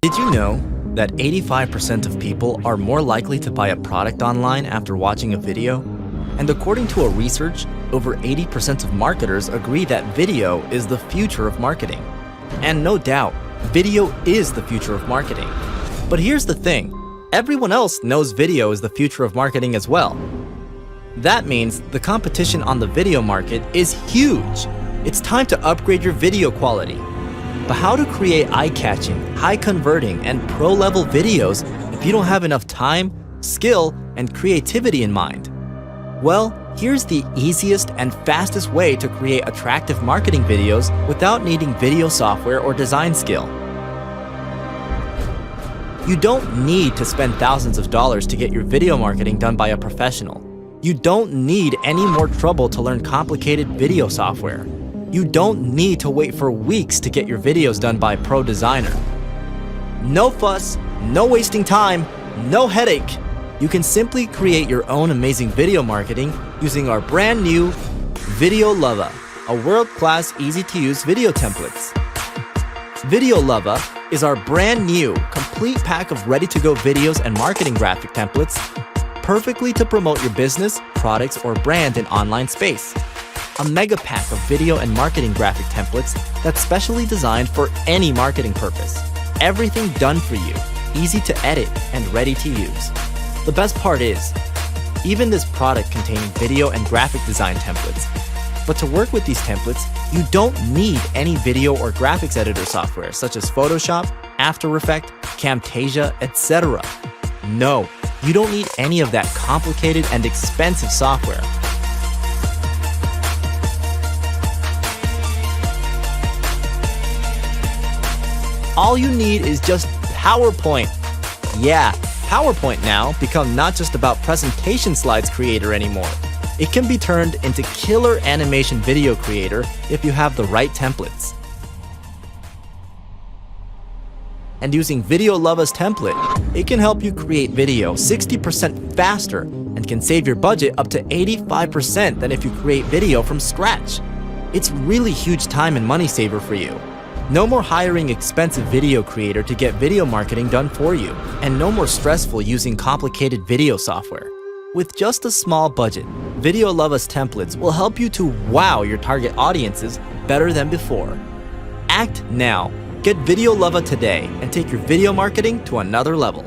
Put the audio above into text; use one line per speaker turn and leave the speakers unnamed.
Did you know that 85% of people are more likely to buy a product online after watching a video? And according to a research, over 80% of marketers agree that video is the future of marketing. And no doubt, video is the future of marketing. But here's the thing, everyone else knows video is the future of marketing as well. That means the competition on the video market is huge. It's time to upgrade your video quality. But how to create eye-catching, high-converting, and pro-level videos if you don't have enough time, skill, and creativity in mind? Well, here's the easiest and fastest way to create attractive marketing videos without needing video software or design skill. You don't need to spend thousands of dollars to get your video marketing done by a professional. You don't need any more trouble to learn complicated video software. You don't need to wait for weeks to get your videos done by a pro designer. No fuss, no wasting time, no headache. You can simply create your own amazing video marketing using our brand new Video Lava, a world-class, easy-to-use video templates. Video Lava is our brand new, complete pack of ready-to-go videos and marketing graphic templates, perfectly to promote your business, products, or brand in online space. A mega pack of video and marketing graphic templates that's specially designed for any marketing purpose. Everything done for you, easy to edit and ready to use. The best part is, even this product containing video and graphic design templates. But to work with these templates, you don't need any video or graphics editor software such as Photoshop, After Effects, Camtasia, etc. No, you don't need any of that complicated and expensive software. All you need is just PowerPoint. Yeah, PowerPoint now become not just about presentation slides creator anymore. It can be turned into killer animation video creator if you have the right templates. And using Video Lava's template, it can help you create video 60% faster and can save your budget up to 85% than if you create video from scratch. It's really huge time and money saver for you. No more hiring expensive video creator to get video marketing done for you, and no more stressful using complicated video software. With just a small budget, Video Lava's templates will help you to wow your target audiences better than before. Act now. Get Video Lava today and take your video marketing to another level.